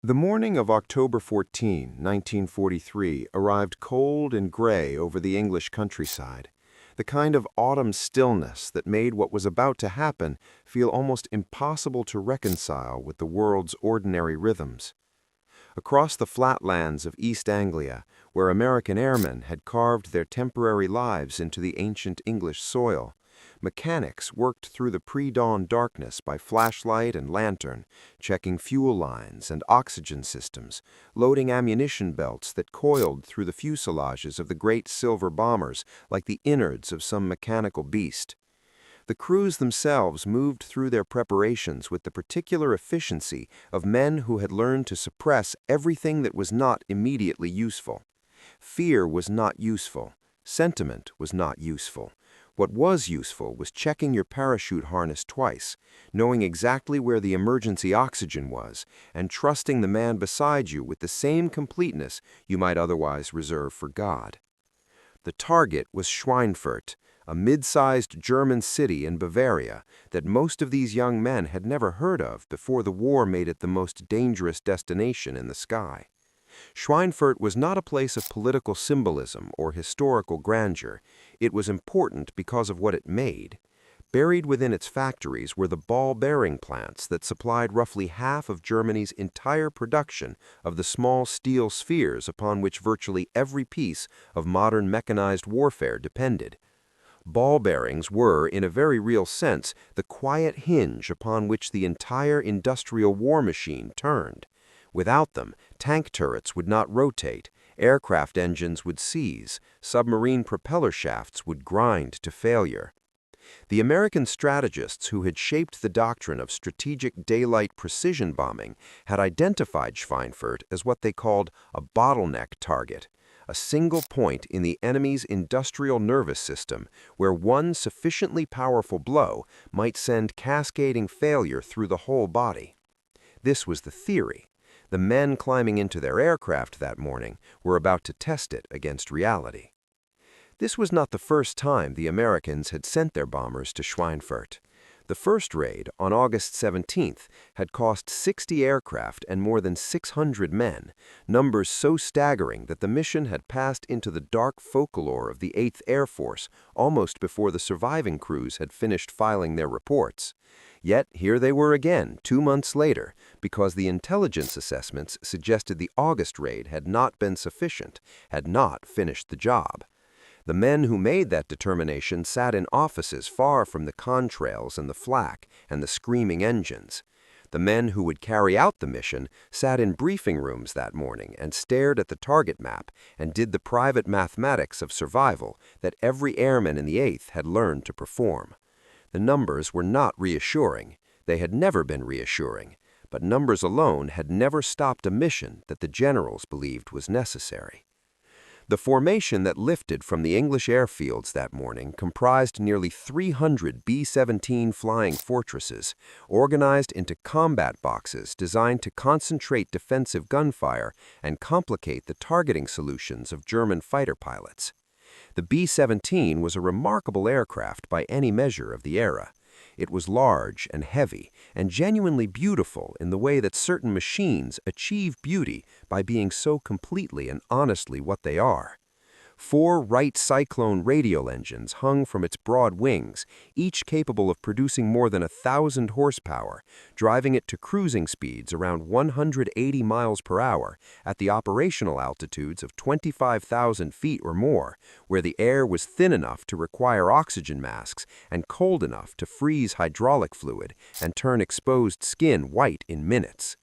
The morning of October 14, 1943, arrived cold and gray over the English countryside, the kind of autumn stillness that made what was about to happen feel almost impossible to reconcile with the world's ordinary rhythms. Across the flatlands of East Anglia, where American airmen had carved their temporary lives into the ancient English soil, mechanics worked through the pre-dawn darkness by flashlight and lantern, checking fuel lines and oxygen systems, loading ammunition belts that coiled through the fuselages of the great silver bombers like the innards of some mechanical beast. The crews themselves moved through their preparations with the particular efficiency of men who had learned to suppress everything that was not immediately useful. Fear was not useful. Sentiment was not useful. What was useful was checking your parachute harness twice, knowing exactly where the emergency oxygen was, and trusting the man beside you with the same completeness you might otherwise reserve for God. The target was Schweinfurt, a mid-sized German city in Bavaria that most of these young men had never heard of before the war made it the most dangerous destination in the sky. Schweinfurt was not a place of political symbolism or historical grandeur. It was important because of what it made. Buried within its factories were the ball-bearing plants that supplied roughly half of Germany's entire production of the small steel spheres upon which virtually every piece of modern mechanized warfare depended. Ball bearings were, in a very real sense, the quiet hinge upon which the entire industrial war machine turned. Without them, tank turrets would not rotate, aircraft engines would seize, submarine propeller shafts would grind to failure. The American strategists who had shaped the doctrine of strategic daylight precision bombing had identified Schweinfurt as what they called a bottleneck target, a single point in the enemy's industrial nervous system where one sufficiently powerful blow might send cascading failure through the whole body. This was the theory. The men climbing into their aircraft that morning were about to test it against reality. This was not the first time the Americans had sent their bombers to Schweinfurt. The first raid, on August 17th, had cost 60 aircraft and more than 600 men, numbers so staggering that the mission had passed into the dark folklore of the 8th Air Force almost before the surviving crews had finished filing their reports. Yet here they were again 2 months later, because the intelligence assessments suggested the August raid had not been sufficient, had not finished the job. The men who made that determination sat in offices far from the contrails and the flak and the screaming engines. The men who would carry out the mission sat in briefing rooms that morning and stared at the target map and did the private mathematics of survival that every airman in the 8th had learned to perform. The numbers were not reassuring. They had never been reassuring, but numbers alone had never stopped a mission that the generals believed was necessary. The formation that lifted from the English airfields that morning comprised nearly 300 B-17 flying fortresses, organized into combat boxes designed to concentrate defensive gunfire and complicate the targeting solutions of German fighter pilots. The B-17 was a remarkable aircraft by any measure of the era. It was large and heavy and genuinely beautiful in the way that certain machines achieve beauty by being so completely and honestly what they are. 4 Wright Cyclone radial engines hung from its broad wings, each capable of producing more than 1,000 horsepower, driving it to cruising speeds around 180 miles per hour at the operational altitudes of 25,000 feet or more, where the air was thin enough to require oxygen masks and cold enough to freeze hydraulic fluid and turn exposed skin white in minutes.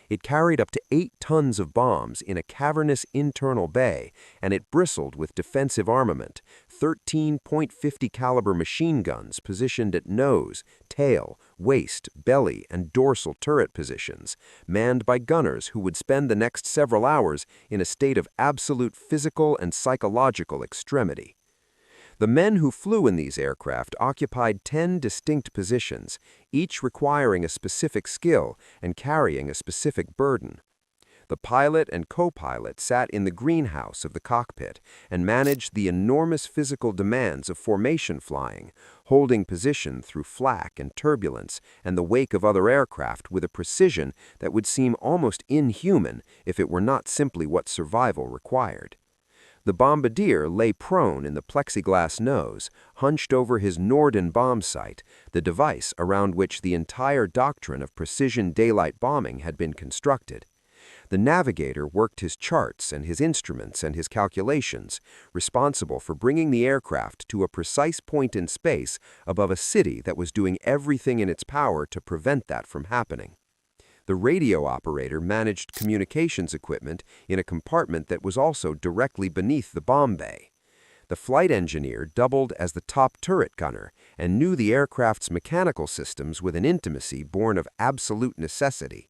It carried up to 8 tons of bombs in a cavernous internal bay, and it bristled with defensive armament, 13 .50 caliber machine guns positioned at nose, tail, waist, belly, and dorsal turret positions, manned by gunners who would spend the next several hours in a state of absolute physical and psychological extremity. The men who flew in these aircraft occupied 10 distinct positions, each requiring a specific skill and carrying a specific burden. The pilot and co-pilot sat in the greenhouse of the cockpit and managed the enormous physical demands of formation flying, holding position through flak and turbulence and the wake of other aircraft with a precision that would seem almost inhuman if it were not simply what survival required. The bombardier lay prone in the plexiglass nose, hunched over his Norden bomb sight, the device around which the entire doctrine of precision daylight bombing had been constructed. The navigator worked his charts and his instruments and his calculations, responsible for bringing the aircraft to a precise point in space above a city that was doing everything in its power to prevent that from happening. The radio operator managed communications equipment in a compartment that was also directly beneath the bomb bay. The flight engineer doubled as the top turret gunner and knew the aircraft's mechanical systems with an intimacy born of absolute necessity.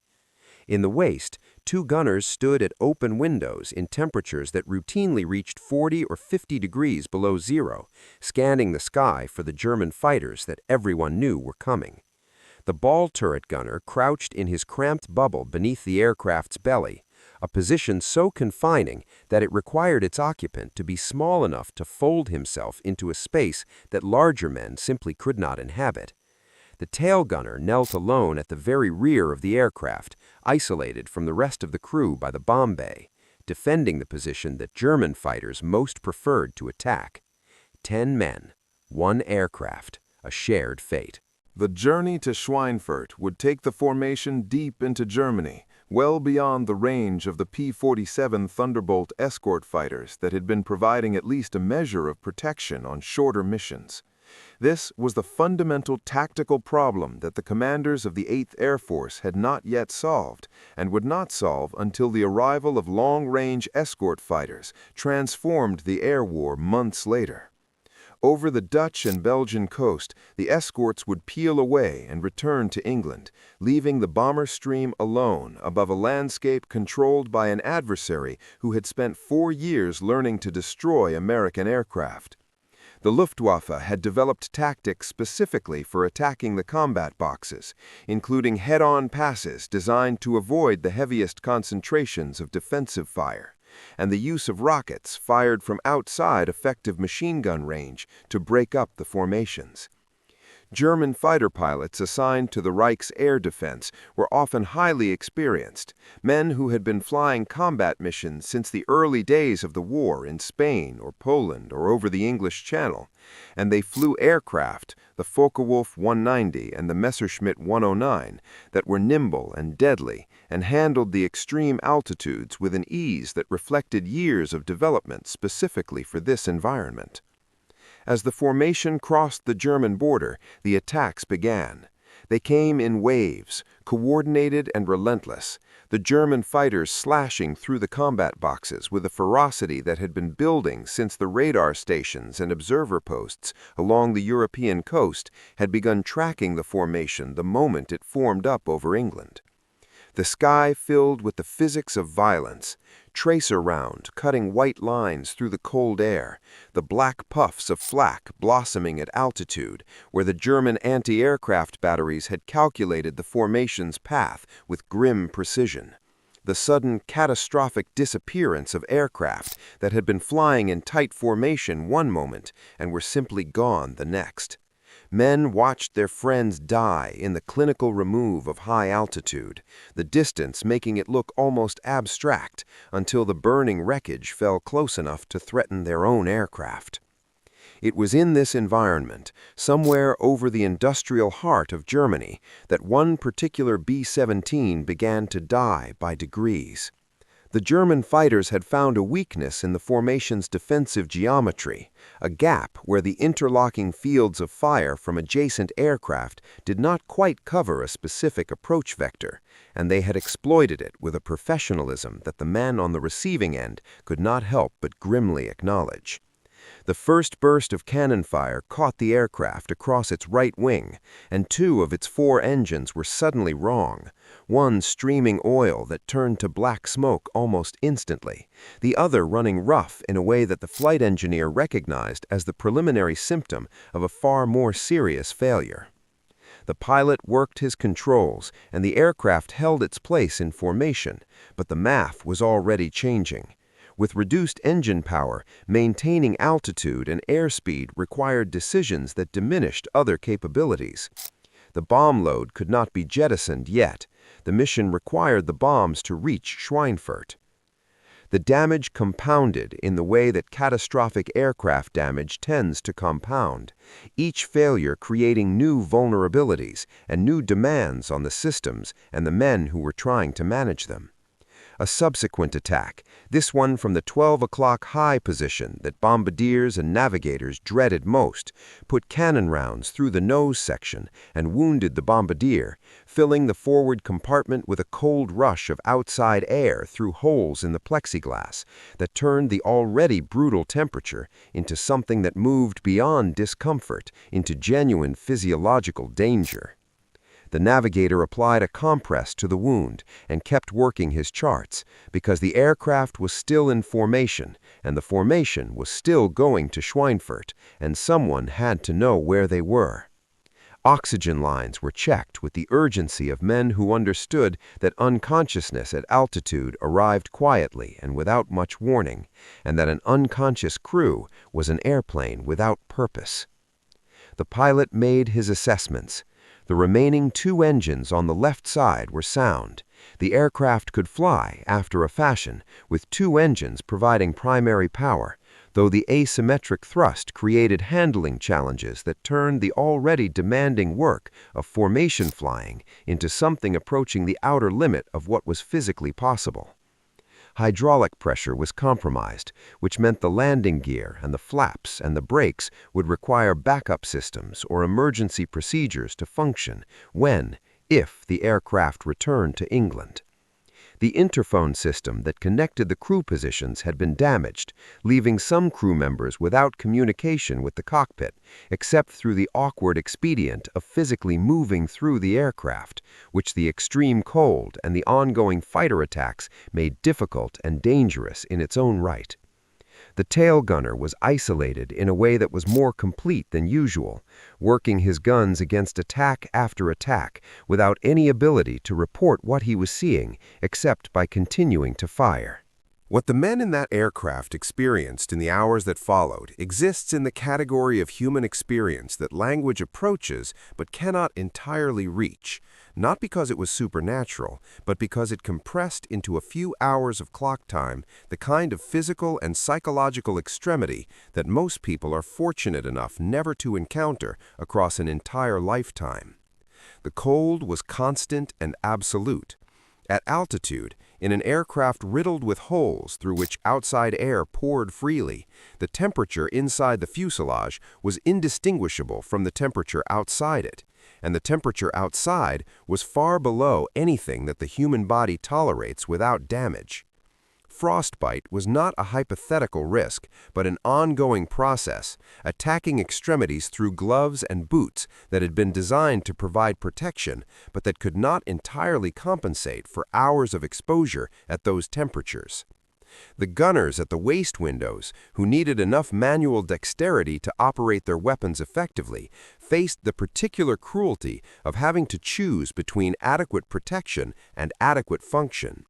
In the waist, 2 gunners stood at open windows in temperatures that routinely reached 40 or 50 degrees below zero, scanning the sky for the German fighters that everyone knew were coming. The ball turret gunner crouched in his cramped bubble beneath the aircraft's belly, a position so confining that it required its occupant to be small enough to fold himself into a space that larger men simply could not inhabit. The tail gunner knelt alone at the very rear of the aircraft, isolated from the rest of the crew by the bomb bay, defending the position that German fighters most preferred to attack. 10 men, 1 aircraft, a shared fate. The journey to Schweinfurt would take the formation deep into Germany, well beyond the range of the P-47 Thunderbolt escort fighters that had been providing at least a measure of protection on shorter missions. This was the fundamental tactical problem that the commanders of the 8th Air Force had not yet solved, and would not solve until the arrival of long-range escort fighters transformed the air war months later. Over the Dutch and Belgian coast, the escorts would peel away and return to England, leaving the bomber stream alone above a landscape controlled by an adversary who had spent 4 years learning to destroy American aircraft. The Luftwaffe had developed tactics specifically for attacking the combat boxes, including head-on passes designed to avoid the heaviest concentrations of defensive fire, and the use of rockets fired from outside effective machine gun range to break up the formations. German fighter pilots assigned to the Reich's air defense were often highly experienced, men who had been flying combat missions since the early days of the war in Spain or Poland or over the English Channel, and they flew aircraft, the Focke-Wulf 190 and the Messerschmitt 109, that were nimble and deadly and handled the extreme altitudes with an ease that reflected years of development specifically for this environment. As the formation crossed the German border, the attacks began. They came in waves, coordinated and relentless, the German fighters slashing through the combat boxes with a ferocity that had been building since the radar stations and observer posts along the European coast had begun tracking the formation the moment it formed up over England. The sky filled with the physics of violence, tracer round cutting white lines through the cold air, the black puffs of flak blossoming at altitude, where the German anti-aircraft batteries had calculated the formation's path with grim precision. The sudden catastrophic disappearance of aircraft that had been flying in tight formation one moment and were simply gone the next. Men watched their friends die in the clinical remove of high altitude, the distance making it look almost abstract until the burning wreckage fell close enough to threaten their own aircraft. It was in this environment, somewhere over the industrial heart of Germany, that one particular B-17 began to die by degrees. The German fighters had found a weakness in the formation's defensive geometry, a gap where the interlocking fields of fire from adjacent aircraft did not quite cover a specific approach vector, and they had exploited it with a professionalism that the men on the receiving end could not help but grimly acknowledge. The first burst of cannon fire caught the aircraft across its right wing, and 2 of its 4 engines were suddenly wrong, one streaming oil that turned to black smoke almost instantly, the other running rough in a way that the flight engineer recognized as the preliminary symptom of a far more serious failure. The pilot worked his controls, and the aircraft held its place in formation, but the math was already changing. With reduced engine power, maintaining altitude and airspeed required decisions that diminished other capabilities. The bomb load could not be jettisoned yet. The mission required the bombs to reach Schweinfurt. The damage compounded in the way that catastrophic aircraft damage tends to compound, each failure creating new vulnerabilities and new demands on the systems and the men who were trying to manage them. A subsequent attack, this one from the 12 o'clock high position that bombardiers and navigators dreaded most, put cannon rounds through the nose section and wounded the bombardier, filling the forward compartment with a cold rush of outside air through holes in the plexiglass that turned the already brutal temperature into something that moved beyond discomfort into genuine physiological danger. The navigator applied a compress to the wound and kept working his charts because the aircraft was still in formation and the formation was still going to Schweinfurt, and someone had to know where they were. Oxygen lines were checked with the urgency of men who understood that unconsciousness at altitude arrived quietly and without much warning, and that an unconscious crew was an airplane without purpose. The pilot made his assessments. The remaining 2 engines on the left side were sound. The aircraft could fly, after a fashion, with 2 engines providing primary power, though the asymmetric thrust created handling challenges that turned the already demanding work of formation flying into something approaching the outer limit of what was physically possible. Hydraulic pressure was compromised, which meant the landing gear and the flaps and the brakes would require backup systems or emergency procedures to function if the aircraft returned to England. The interphone system that connected the crew positions had been damaged, leaving some crew members without communication with the cockpit, except through the awkward expedient of physically moving through the aircraft, which the extreme cold and the ongoing fighter attacks made difficult and dangerous in its own right. The tail gunner was isolated in a way that was more complete than usual, working his guns against attack after attack without any ability to report what he was seeing except by continuing to fire. What the men in that aircraft experienced in the hours that followed exists in the category of human experience that language approaches but cannot entirely reach, not because it was supernatural, but because it compressed into a few hours of clock time the kind of physical and psychological extremity that most people are fortunate enough never to encounter across an entire lifetime. The cold was constant and absolute. At altitude, in an aircraft riddled with holes through which outside air poured freely, the temperature inside the fuselage was indistinguishable from the temperature outside it, and the temperature outside was far below anything that the human body tolerates without damage. Frostbite was not a hypothetical risk, but an ongoing process, attacking extremities through gloves and boots that had been designed to provide protection, but that could not entirely compensate for hours of exposure at those temperatures. The gunners at the waist windows, who needed enough manual dexterity to operate their weapons effectively, faced the particular cruelty of having to choose between adequate protection and adequate function.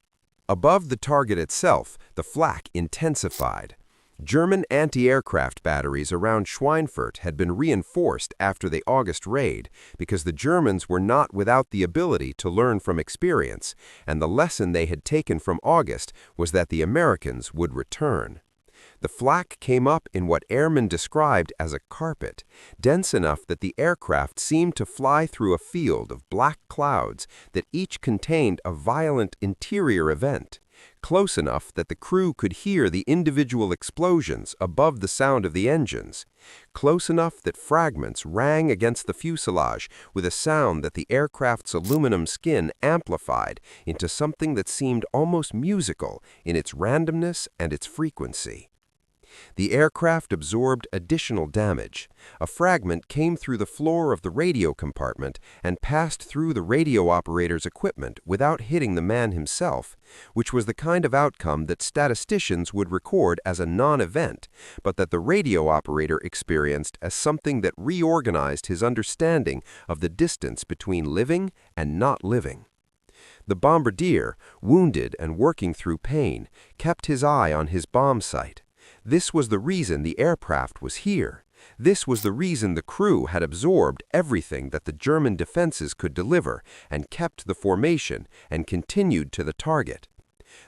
Above the target itself, the flak intensified. German anti-aircraft batteries around Schweinfurt had been reinforced after the August raid because the Germans were not without the ability to learn from experience, and the lesson they had taken from August was that the Americans would return. The flak came up in what airmen described as a carpet, dense enough that the aircraft seemed to fly through a field of black clouds that each contained a violent interior event, close enough that the crew could hear the individual explosions above the sound of the engines, close enough that fragments rang against the fuselage with a sound that the aircraft's aluminum skin amplified into something that seemed almost musical in its randomness and its frequency. The aircraft absorbed additional damage. A fragment came through the floor of the radio compartment and passed through the radio operator's equipment without hitting the man himself, which was the kind of outcome that statisticians would record as a non-event, but that the radio operator experienced as something that reorganized his understanding of the distance between living and not living. The bombardier, wounded and working through pain, kept his eye on his bomb sight. This was the reason the aircraft was here. This was the reason the crew had absorbed everything that the German defenses could deliver and kept the formation and continued to the target.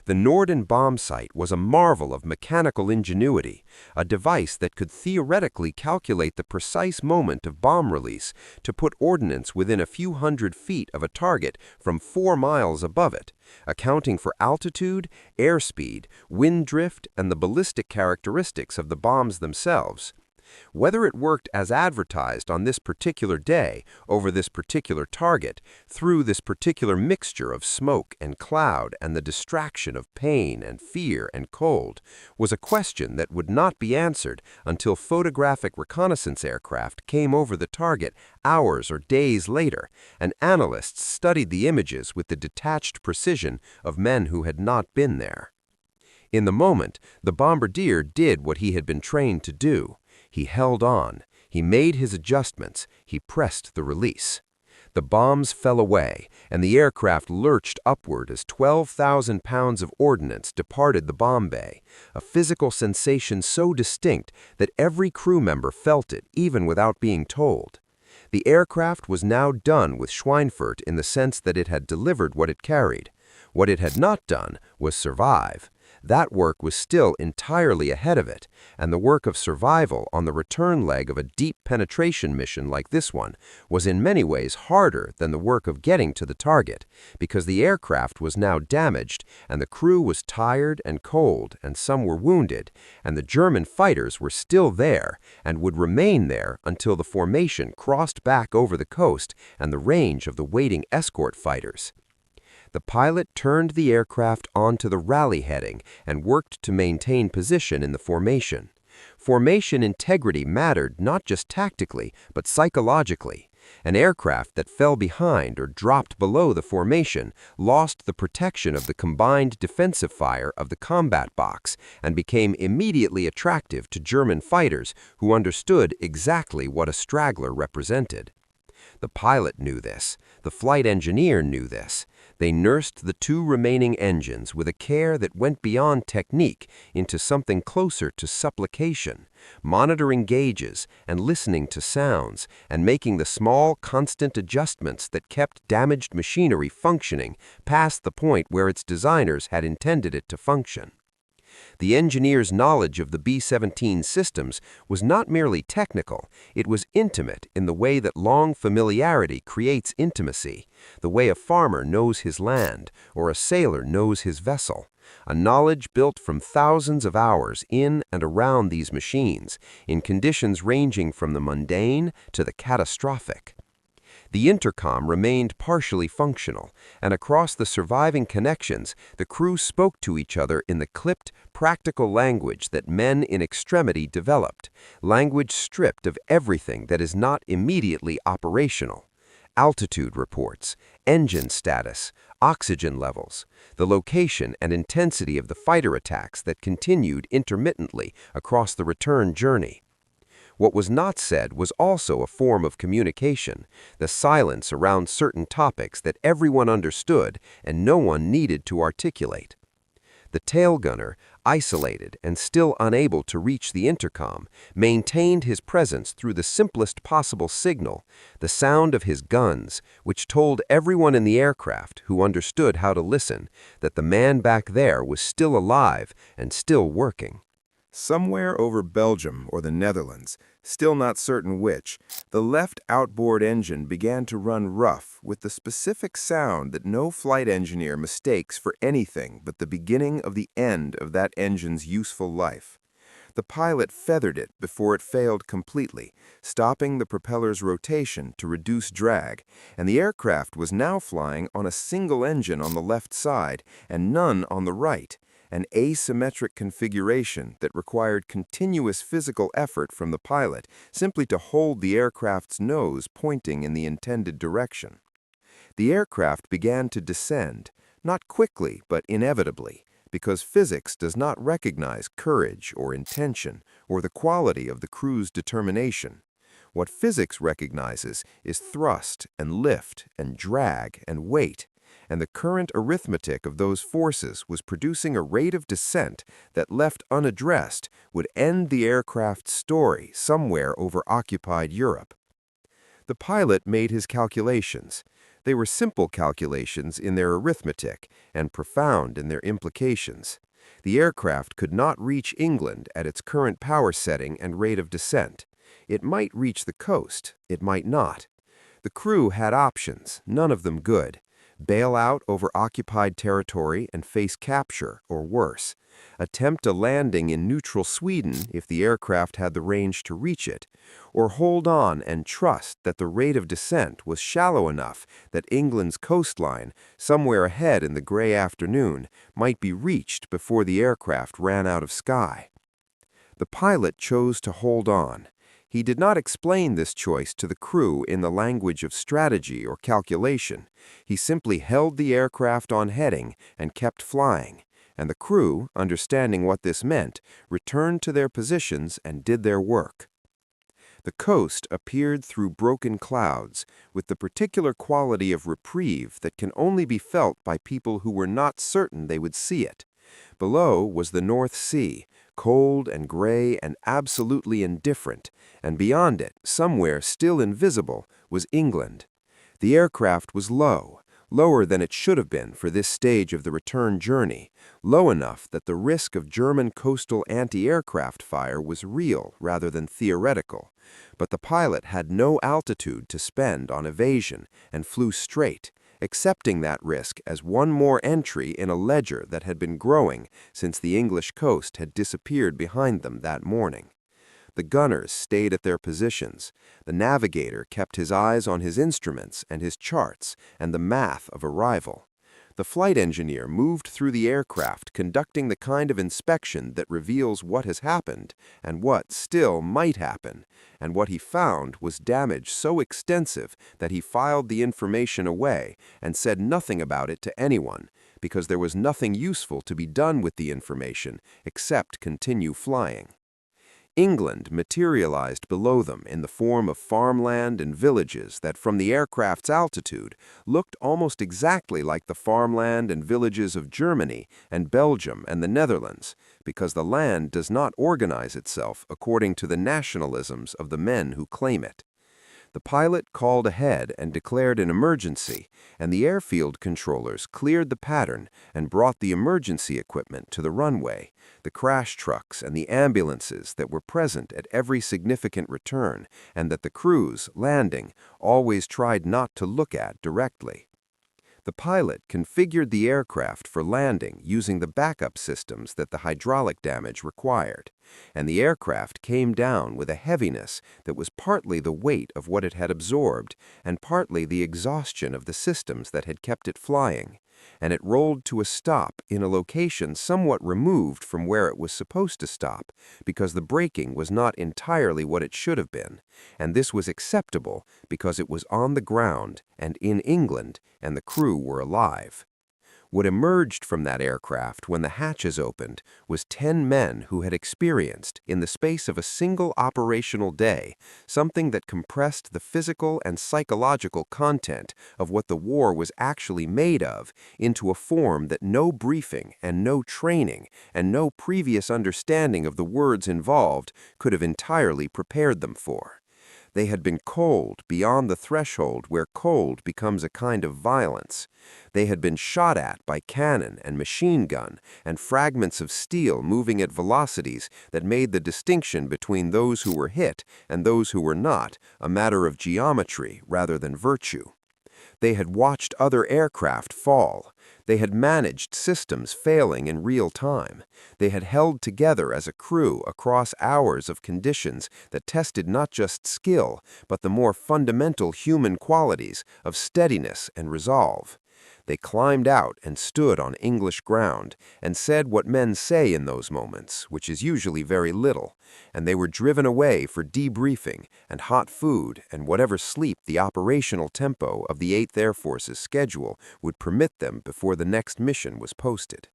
The Norden bomb sight was a marvel of mechanical ingenuity, a device that could theoretically calculate the precise moment of bomb release to put ordnance within a few hundred feet of a target from 4 miles above it, accounting for altitude, airspeed, wind drift, and the ballistic characteristics of the bombs themselves. Whether it worked as advertised on this particular day, over this particular target, through this particular mixture of smoke and cloud and the distraction of pain and fear and cold, was a question that would not be answered until photographic reconnaissance aircraft came over the target hours or days later, and analysts studied the images with the detached precision of men who had not been there. In the moment, the bombardier did what he had been trained to do. He held on, he made his adjustments, he pressed the release. The bombs fell away, and the aircraft lurched upward as 12,000 pounds of ordnance departed the bomb bay, a physical sensation so distinct that every crew member felt it even without being told. The aircraft was now done with Schweinfurt in the sense that it had delivered what it carried. What it had not done was survive. That work was still entirely ahead of it, and the work of survival on the return leg of a deep penetration mission like this one was in many ways harder than the work of getting to the target, because the aircraft was now damaged, and the crew was tired and cold, and some were wounded, and the German fighters were still there, and would remain there until the formation crossed back over the coast and the range of the waiting escort fighters. The pilot turned the aircraft onto the rally heading and worked to maintain position in the formation. Formation integrity mattered not just tactically, but psychologically. An aircraft that fell behind or dropped below the formation lost the protection of the combined defensive fire of the combat box and became immediately attractive to German fighters who understood exactly what a straggler represented. The pilot knew this. The flight engineer knew this. They nursed the 2 remaining engines with a care that went beyond technique into something closer to supplication, monitoring gauges and listening to sounds and making the small, constant adjustments that kept damaged machinery functioning past the point where its designers had intended it to function. The engineer's knowledge of the B-17 systems was not merely technical, it was intimate in the way that long familiarity creates intimacy, the way a farmer knows his land or a sailor knows his vessel, a knowledge built from thousands of hours in and around these machines, in conditions ranging from the mundane to the catastrophic. The intercom remained partially functional, and across the surviving connections, the crew spoke to each other in the clipped, practical language that men in extremity developed, language stripped of everything that is not immediately operational. Altitude reports, engine status, oxygen levels, the location and intensity of the fighter attacks that continued intermittently across the return journey. What was not said was also a form of communication, the silence around certain topics that everyone understood and no one needed to articulate. The tail gunner, isolated and still unable to reach the intercom, maintained his presence through the simplest possible signal, the sound of his guns, which told everyone in the aircraft who understood how to listen that the man back there was still alive and still working. Somewhere over Belgium or the Netherlands, still not certain which, the left outboard engine began to run rough with the specific sound that no flight engineer mistakes for anything but the beginning of the end of that engine's useful life. The pilot feathered it before it failed completely, stopping the propeller's rotation to reduce drag, and the aircraft was now flying on a single engine on the left side and none on the right, an asymmetric configuration that required continuous physical effort from the pilot simply to hold the aircraft's nose pointing in the intended direction. The aircraft began to descend, not quickly but inevitably, because physics does not recognize courage or intention or the quality of the crew's determination. What physics recognizes is thrust and lift and drag and weight, and the current arithmetic of those forces was producing a rate of descent that, left unaddressed, would end the aircraft's story somewhere over occupied Europe. The pilot made his calculations. They were simple calculations in their arithmetic and profound in their implications. The aircraft could not reach England at its current power setting and rate of descent. It might reach the coast, it might not. The crew had options, none of them good. Bail out over occupied territory and face capture, or worse. Attempt a landing in neutral Sweden if the aircraft had the range to reach it, or hold on and trust that the rate of descent was shallow enough that England's coastline, somewhere ahead in the gray afternoon, might be reached before the aircraft ran out of sky. The pilot chose to hold on. He did not explain this choice to the crew in the language of strategy or calculation. He simply held the aircraft on heading and kept flying, and the crew, understanding what this meant, returned to their positions and did their work. The coast appeared through broken clouds, with the particular quality of reprieve that can only be felt by people who were not certain they would see it. Below was the North Sea, cold and gray and absolutely indifferent, and beyond it, somewhere still invisible, was England. The aircraft was low, lower than it should have been for this stage of the return journey, low enough that the risk of German coastal anti-aircraft fire was real rather than theoretical. But the pilot had no altitude to spend on evasion and flew straight, accepting that risk as one more entry in a ledger that had been growing since the English coast had disappeared behind them that morning. The gunners stayed at their positions. The navigator kept his eyes on his instruments and his charts and the math of arrival. The flight engineer moved through the aircraft, conducting the kind of inspection that reveals what has happened and what still might happen, and what he found was damage so extensive that he filed the information away and said nothing about it to anyone, because there was nothing useful to be done with the information except continue flying. England materialized below them in the form of farmland and villages that, from the aircraft's altitude, looked almost exactly like the farmland and villages of Germany and Belgium and the Netherlands, because the land does not organize itself according to the nationalisms of the men who claim it. The pilot called ahead and declared an emergency, and the airfield controllers cleared the pattern and brought the emergency equipment to the runway, the crash trucks and the ambulances that were present at every significant return and that the crews, landing, always tried not to look at directly. The pilot configured the aircraft for landing using the backup systems that the hydraulic damage required, and the aircraft came down with a heaviness that was partly the weight of what it had absorbed and partly the exhaustion of the systems that had kept it flying, and it rolled to a stop in a location somewhat removed from where it was supposed to stop because the braking was not entirely what it should have been, and this was acceptable because it was on the ground and in England and the crew were alive. What emerged from that aircraft when the hatches opened was 10 men who had experienced, in the space of a single operational day, something that compressed the physical and psychological content of what the war was actually made of into a form that no briefing and no training and no previous understanding of the words involved could have entirely prepared them for. They had been cold beyond the threshold where cold becomes a kind of violence. They had been shot at by cannon and machine gun and fragments of steel moving at velocities that made the distinction between those who were hit and those who were not a matter of geometry rather than virtue. They had watched other aircraft fall. They had managed systems failing in real time. They had held together as a crew across hours of conditions that tested not just skill, but the more fundamental human qualities of steadiness and resolve. They climbed out and stood on English ground and said what men say in those moments, which is usually very little, and they were driven away for debriefing and hot food and whatever sleep the operational tempo of the 8th Air Force's schedule would permit them before the next mission was posted.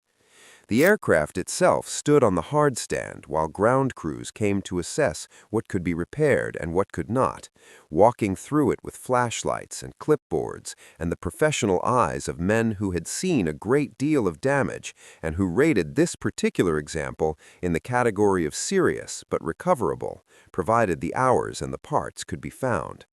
The aircraft itself stood on the hard stand while ground crews came to assess what could be repaired and what could not, walking through it with flashlights and clipboards and the professional eyes of men who had seen a great deal of damage and who rated this particular example in the category of serious but recoverable, provided the hours and the parts could be found.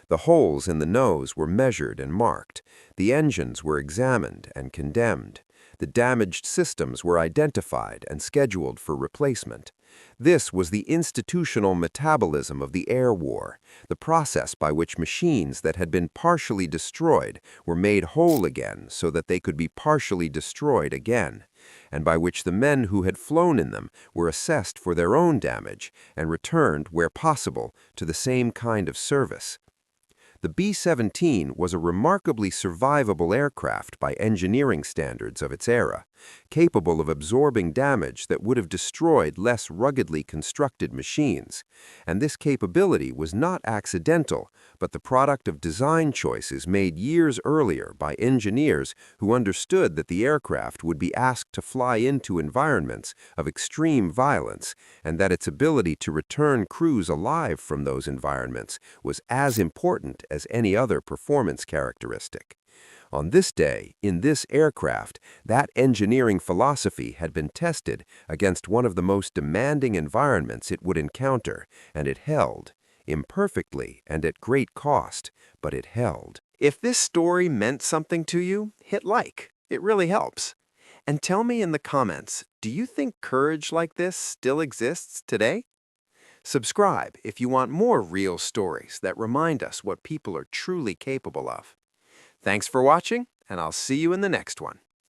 The holes in the nose were measured and marked. The engines were examined and condemned. The damaged systems were identified and scheduled for replacement. This was the institutional metabolism of the air war, the process by which machines that had been partially destroyed were made whole again so that they could be partially destroyed again, and by which the men who had flown in them were assessed for their own damage and returned, where possible, to the same kind of service. The B-17 was a remarkably survivable aircraft by engineering standards of its era, capable of absorbing damage that would have destroyed less ruggedly constructed machines. And this capability was not accidental, but the product of design choices made years earlier by engineers who understood that the aircraft would be asked to fly into environments of extreme violence, and that its ability to return crews alive from those environments was as important as any other performance characteristic. On this day, in this aircraft, that engineering philosophy had been tested against one of the most demanding environments it would encounter, and it held. Imperfectly and at great cost, but it held. If this story meant something to you, hit like. It really helps. And tell me in the comments, do you think courage like this still exists today? Subscribe if you want more real stories that remind us what people are truly capable of. Thanks for watching, and I'll see you in the next one.